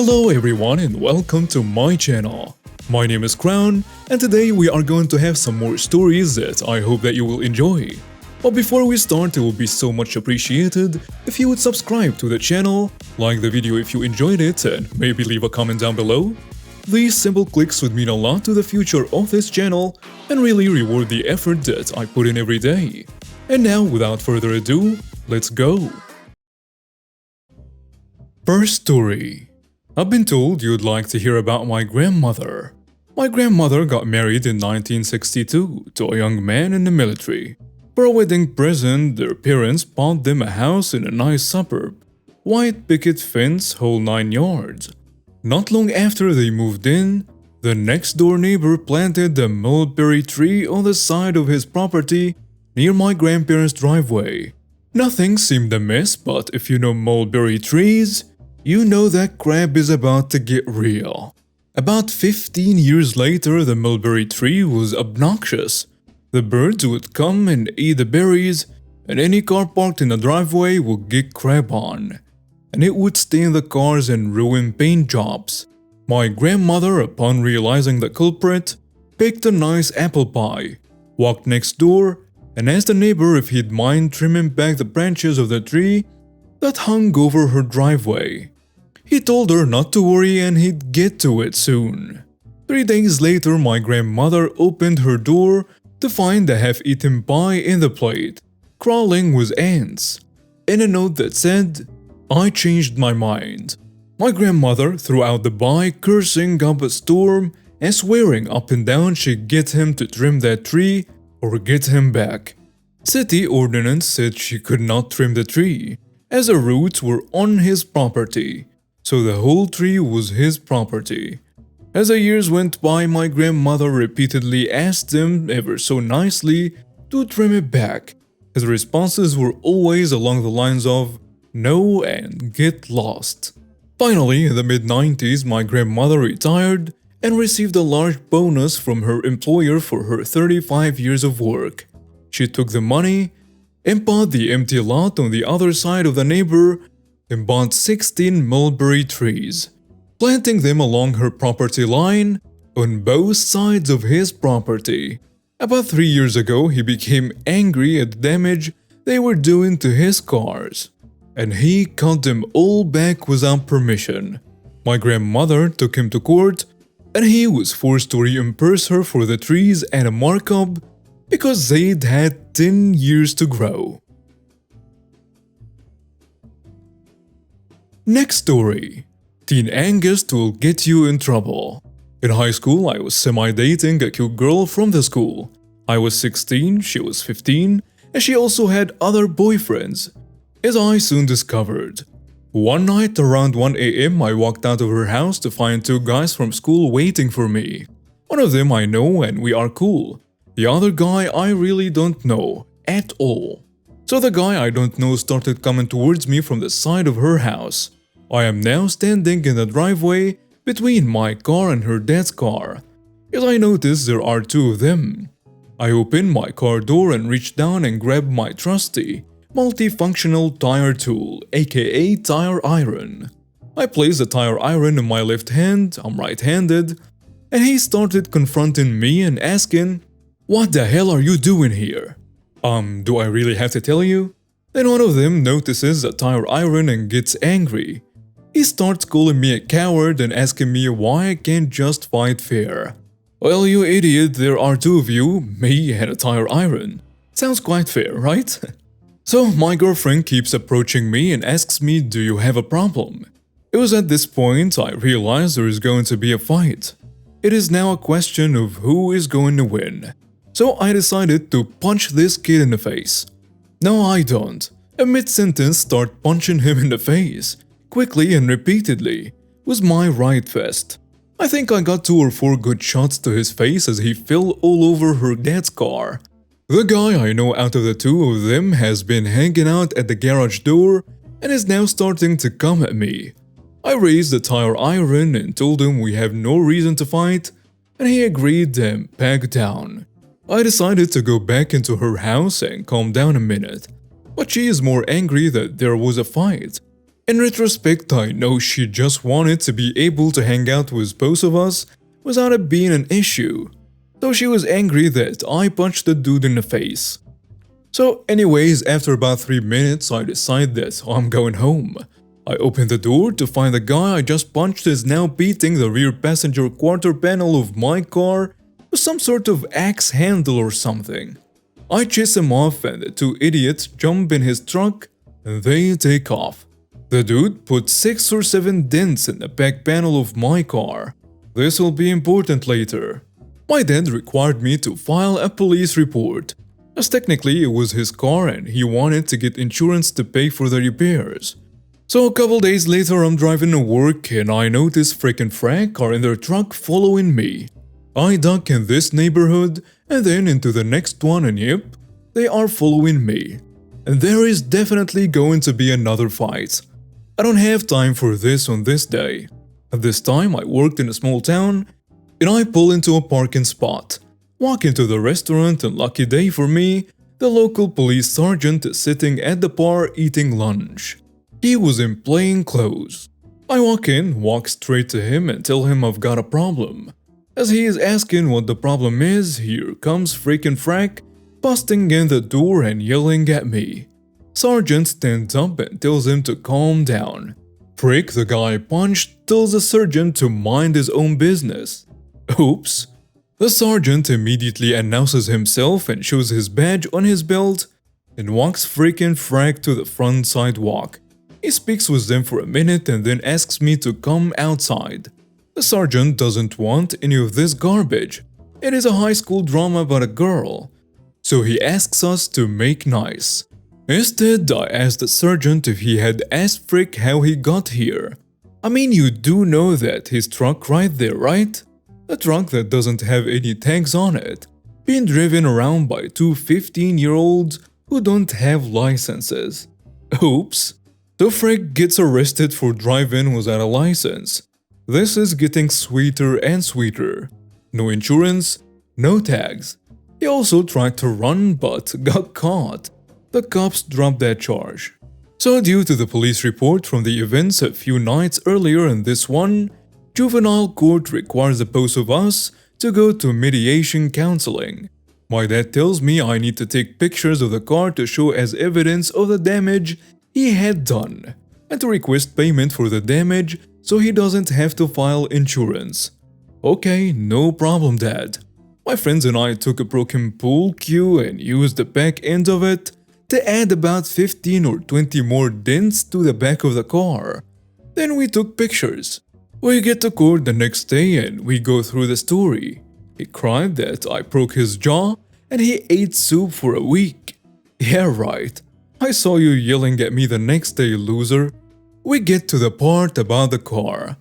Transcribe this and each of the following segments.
Hello everyone and welcome to my channel. My name is Crown and today we are going to have some more stories that I hope that you will enjoy. But before we start, it will be so much appreciated if you would subscribe to the channel, like the video if you enjoyed it, and maybe leave a comment down below. These simple clicks would mean a lot to the future of this channel and really reward the effort that I put in every day. And now, without further ado, let's go! First story. I've been told you'd like to hear about my grandmother. My grandmother got married in 1962 to a young man in the military. For a wedding present, their parents bought them a house in a nice suburb. White picket fence, whole 9 yards. Not long after they moved in, the next door neighbor planted a mulberry tree on the side of his property near my grandparents' driveway. Nothing seemed amiss, but if you know mulberry trees, you know that crap is about to get real. About 15 years later, the mulberry tree was obnoxious. The birds would come and eat the berries, and any car parked in the driveway would get crap on. And it would stain the cars and ruin paint jobs. My grandmother, upon realizing the culprit, picked a nice apple pie, walked next door, and asked the neighbor if he'd mind trimming back the branches of the tree that hung over her driveway. He told her not to worry and he'd get to it soon. 3 days later, my grandmother opened her door to find the half-eaten pie in the plate, crawling with ants, and a note that said, "I changed my mind." My grandmother threw out the pie, cursing up a storm and swearing up and down she'd get him to trim that tree or get him back. City ordinance said she could not trim the tree, as the roots were on his property, so the whole tree was his property. As the years went by, my grandmother repeatedly asked him ever so nicely to trim it back. His responses were always along the lines of "no" and "get lost." Finally, in the mid-90s, my grandmother retired and received a large bonus from her employer for her 35 years of work. She took the money and bought the empty lot on the other side of the neighbor and bought 16 mulberry trees, planting them along her property line on both sides of his property. About 3 years ago, he became angry at the damage they were doing to his cars, and he cut them all back without permission. My grandmother took him to court, and he was forced to reimburse her for the trees and a markup because they'd had 10 years to grow. Next story. Teen angst will get you in trouble. In high school, I was semi-dating a cute girl from the school. I was 16, she was 15, and she also had other boyfriends, as I soon discovered. One night around 1 a.m. I walked out of her house to find 2 guys from school waiting for me. One of them I know and we are cool. The other guy I really don't know at all. So the guy I don't know started coming towards me from the side of her house. I am now standing in the driveway between my car and her dad's car, as I notice there are 2 of them. I opened my car door and reached down and grabbed my trusty, multifunctional tire tool, aka tire iron. I placed the tire iron in my left hand, I'm right-handed, and he started confronting me and asking, "What the hell are you doing here?" Do I really have to tell you? Then one of them notices the tire iron and gets angry. He starts calling me a coward and asking me why I can't just fight fair. "Well, you idiot, there are 2 of you, me and a tire iron. Sounds quite fair, right?" So my girlfriend keeps approaching me and asks me, "Do you have a problem?" It was at this point I realized there is going to be a fight. It is now a question of who is going to win. So I decided to punch this kid in the face. No, I don't. A mid-sentence start punching him in the face, quickly and repeatedly, with my right fist. I think I got 2 or 4 good shots to his face as he fell all over her dad's car. The guy I know out of the 2 of them has been hanging out at the garage door and is now starting to come at me. I raised the tire iron and told him we have no reason to fight, and he agreed and backed down. I decided to go back into her house and calm down a minute, but she is more angry that there was a fight. In retrospect, I know she just wanted to be able to hang out with both of us without it being an issue, so she was angry that I punched the dude in the face. So anyways, after about 3 minutes, I decide that I'm going home. I open the door to find the guy I just punched is now beating the rear passenger quarter panel of my car with some sort of axe handle or something. I chase him off and the two idiots jump in his truck and they take off. The dude put 6 or 7 dents in the back panel of my car. This will be important later. My dad required me to file a police report, as technically it was his car and he wanted to get insurance to pay for the repairs. So a couple days later I'm driving to work and I notice Frick and Frank are in their truck following me. I duck in this neighborhood and then into the next one and yep, they are following me. And there is definitely going to be another fight. I don't have time for this on this day. At this time I worked in a small town and I pull into a parking spot. Walk into the restaurant and lucky day for me, the local police sergeant is sitting at the bar eating lunch. He was in plain clothes. I walk in, walk straight to him and tell him I've got a problem. As he is asking what the problem is, here comes freaking Frank, busting in the door and yelling at me. Sergeant stands up and tells him to calm down. Frick, the guy I punched, tells the sergeant to mind his own business. Oops. The sergeant immediately announces himself and shows his badge on his belt and walks freaking Frank to the front sidewalk. He speaks with them for a minute and then asks me to come outside. The sergeant doesn't want any of this garbage. It is a high school drama about a girl. So he asks us to make nice. Instead, I asked the sergeant if he had asked Frick how he got here. I mean, you do know that his truck right there, right? A truck that doesn't have any tags on it, being driven around by two 15-year-olds who don't have licenses. Oops. So Frick gets arrested for driving without a license. This is getting sweeter and sweeter. No insurance, no tags. He also tried to run but got caught. The cops dropped that charge. So due to the police report from the events a few nights earlier in this one, juvenile court requires the both of us to go to mediation counseling. My dad tells me I need to take pictures of the car to show as evidence of the damage he had done, and to request payment for the damage so he doesn't have to file insurance. Okay, no problem, Dad. My friends and I took a broken pool cue and used the back end of it to add about 15 or 20 more dents to the back of the car. Then we took pictures. We get to court the next day and we go through the story. He cried that I broke his jaw and he ate soup for a week. Yeah, right. I saw you yelling at me the next day, loser. We get to the part about the car.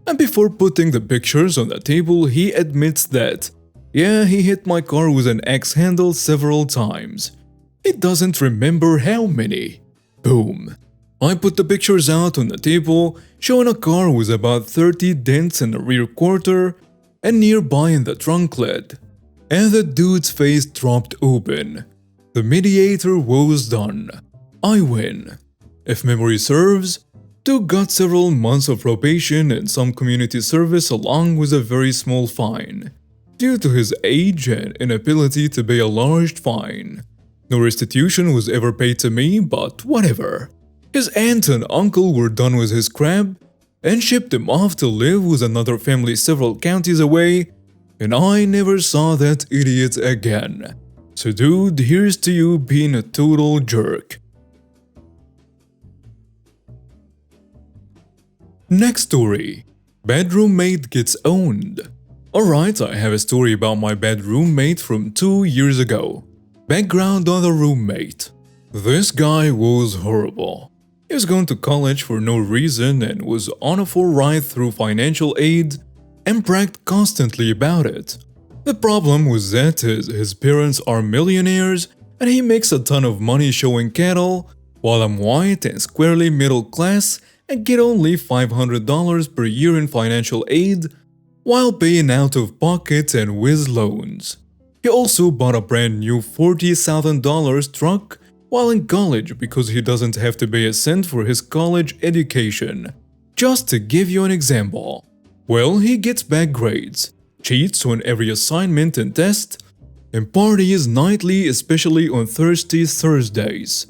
And before putting the pictures on the table, he admits that, yeah, he hit my car with an axe handle several times. He doesn't remember how many. Boom. I put the pictures out on the table, showing a car with about 30 dents in the rear quarter and nearby in the trunk lid. And the dude's face dropped open. The mediator was done. I win. If memory serves, Duke got several months of probation and some community service along with a very small fine, due to his age and inability to pay a large fine. No restitution was ever paid to me, but whatever. His aunt and uncle were done with his crap and shipped him off to live with another family several counties away, and I never saw that idiot again. So dude, here's to you being a total jerk. Next story. Bad roommate gets owned. Alright, I have a story about my bad roommate from 2 years ago. Background on the roommate. This guy was horrible. He was going to college for no reason and was on a full ride through financial aid and bragged constantly about it. The problem was that his parents are millionaires and he makes a ton of money showing cattle, while I'm white and squarely middle class and get only $500 per year in financial aid while paying out of pocket and with loans. He also bought a brand new $40,000 truck while in college because he doesn't have to pay a cent for his college education. Just to give you an example. Well, he gets bad grades, cheats on every assignment and test, and parties nightly, especially on thirsty Thursdays.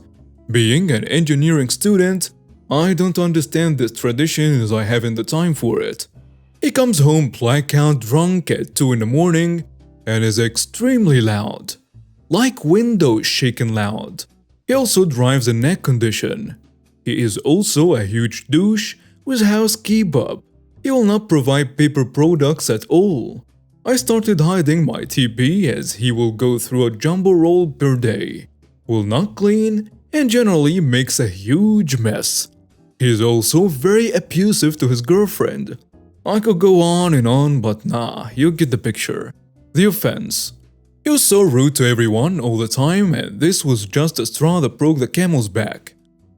Being an engineering student, I don't understand this tradition as I haven't the time for it. He comes home blackout drunk at 2 in the morning and is extremely loud. Like windows shaking loud. He also drives a neck condition. He is also a huge douche with house kebab. He will not provide paper products at all. I started hiding my TP as he will go through a jumbo roll per day, will not clean, and generally makes a huge mess. He is also very abusive to his girlfriend. I could go on, but nah, you get the picture. The offense. He was so rude to everyone all the time, and this was just a straw that broke the camel's back.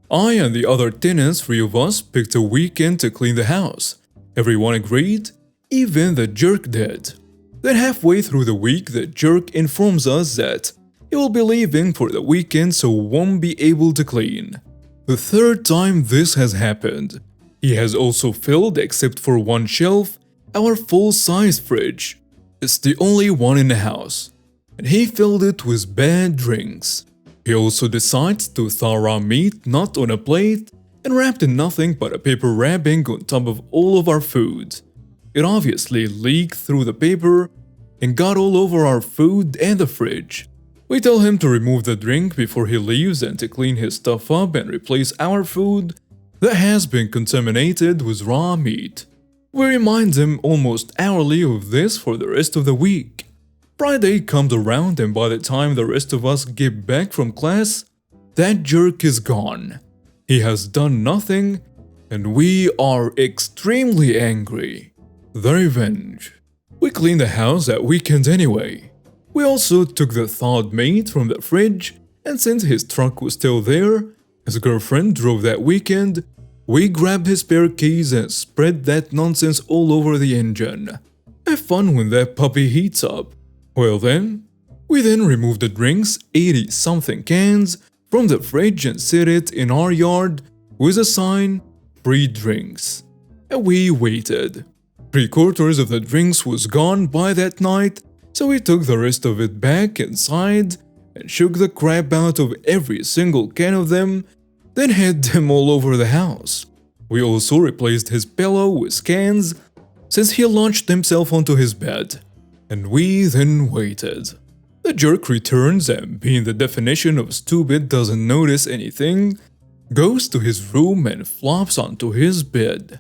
I and the other tenants, 3 of us, picked a weekend to clean the house. Everyone agreed, even the jerk did. Then halfway through the week, the jerk informs us that he will be leaving for the weekend so won't be able to clean. The 3rd time this has happened. He has also filled, except for one shelf, our full-size fridge. It's the only one in the house. And he filled it with bad drinks. He also decides to thaw raw meat not on a plate and wrapped in nothing but a paper wrapping on top of all of our food. It obviously leaked through the paper and got all over our food and the fridge. We tell him to remove the drink before he leaves and to clean his stuff up and replace our food that has been contaminated with raw meat. We remind him almost hourly of this for the rest of the week. Friday comes around and by the time the rest of us get back from class, that jerk is gone. He has done nothing and we are extremely angry. The revenge. We cleaned the house that weekend anyway. We also took the thawed meat from the fridge, and since his truck was still there, his girlfriend drove that weekend, we grabbed his spare keys and spread that nonsense all over the engine. Have fun when that puppy heats up. Well then, we then removed the drinks, 80-something cans, from the fridge and set it in our yard with a sign, free drinks. And we waited. 3/4 of the drinks was gone by that night, so we took the rest of it back inside and shook the crap out of every single can of them, then hid them all over the house. We also replaced his pillow with cans since he launched himself onto his bed, and we then waited. The jerk returns and, being the definition of stupid doesn't notice anything, goes to his room and flops onto his bed.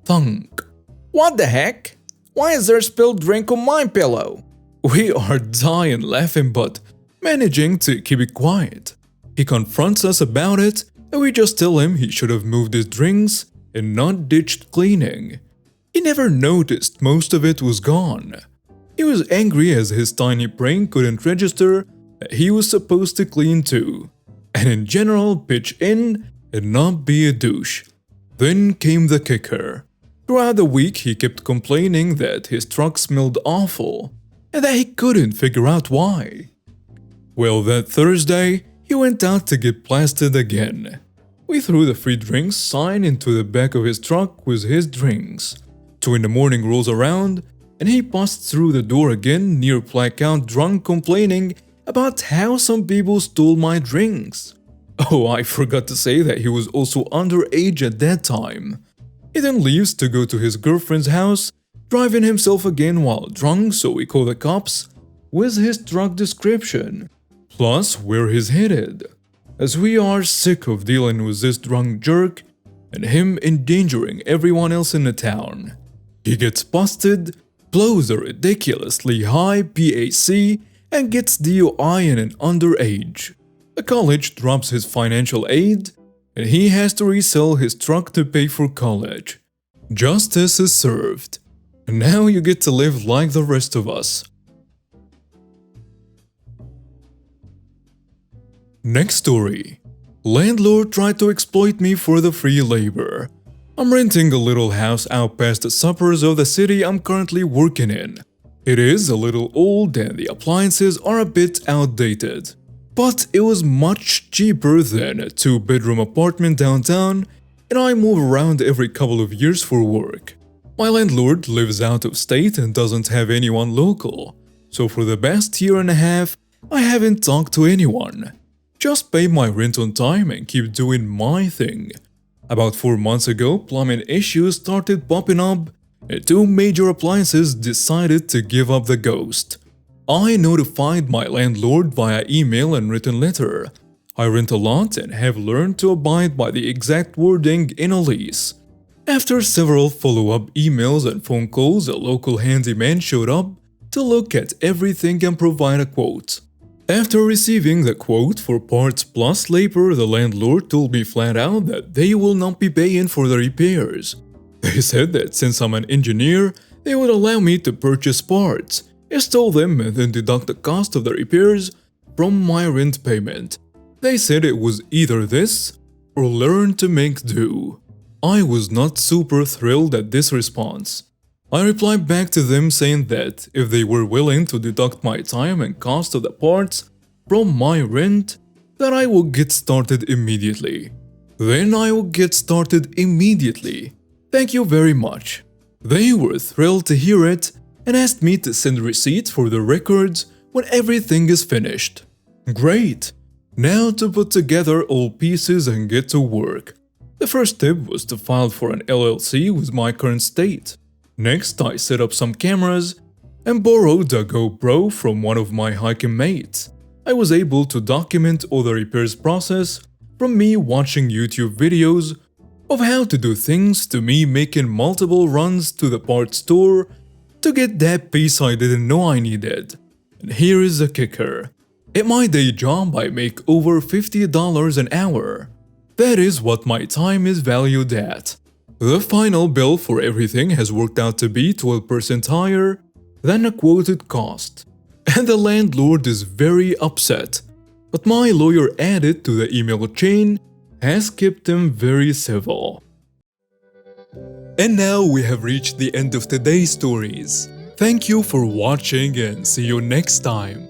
Thunk. What the heck? Why is there spilled drink on my pillow? We are dying laughing but managing to keep it quiet. He confronts us about it and we just tell him he should have moved his drinks and not ditched cleaning. He never noticed most of it was gone. He was angry as his tiny brain couldn't register that he was supposed to clean too, and in general pitch in and not be a douche. Then came the kicker. Throughout the week he kept complaining that his truck smelled awful and that he couldn't figure out why. Well, that Thursday, he went out to get blasted again. We threw the free drinks sign into the back of his truck with his drinks. 2 in the morning rolls around and he busts through the door again near blackout drunk complaining about how some people stole my drinks. Oh, I forgot to say that he was also underage at that time. He then leaves to go to his girlfriend's house, driving himself again while drunk, so we call the cops, with his drug description, plus where he's headed, as we are sick of dealing with this drunk jerk and him endangering everyone else in the town. He gets busted, blows a ridiculously high PAC, and gets DUI in an underage. The college drops his financial aid, and he has to resell his truck to pay for college. Justice is served, and now you get to live like the rest of us. Next story. Landlord tried to exploit me for the free labor. I'm renting a little house out past the suburbs of the city I'm currently working in. It is a little old and the appliances are a bit outdated. but it was much cheaper than a 2-bedroom apartment downtown, and I move around every couple of years for work. My landlord lives out of state and doesn't have anyone local, so for the past year and a half, I haven't talked to anyone. Just pay my rent on time and keep doing my thing. About 4 months ago, plumbing issues started popping up, and 2 major appliances decided to give up the ghost. I notified my landlord via email and written letter. I rent a lot and have learned to abide by the exact wording in a lease. After several follow-up emails and phone calls, a local handyman showed up to look at everything and provide a quote. After receiving the quote for parts plus labor, the landlord told me flat out that they will not be paying for the repairs. They said that since I'm an engineer, they would allow me to purchase parts, install them, and then deduct the cost of the repairs from my rent payment. They said it was either this or learn to make do. I was not super thrilled at this response. I replied back to them saying that if they were willing to deduct my time and cost of the parts from my rent, that I would get started immediately. Then I would get started immediately. Thank you very much. They were thrilled to hear it and asked me to send receipts for the records when everything is finished. Great! Now to put together all pieces and get to work. The first step was to file for an LLC with my current state. Next, I set up some cameras and borrowed a GoPro from one of my hiking mates. I was able to document all the repairs process from me watching YouTube videos of how to do things to me making multiple runs to the parts store to get that piece I didn't know I needed. And here is the kicker. At my day job, I make over $50 an hour. That is what my time is valued at. The final bill for everything has worked out to be 12% higher than the quoted cost. And the landlord is very upset. But my lawyer added to the email chain has kept him very civil. And now we have reached the end of today's stories. Thank you for watching and see you next time.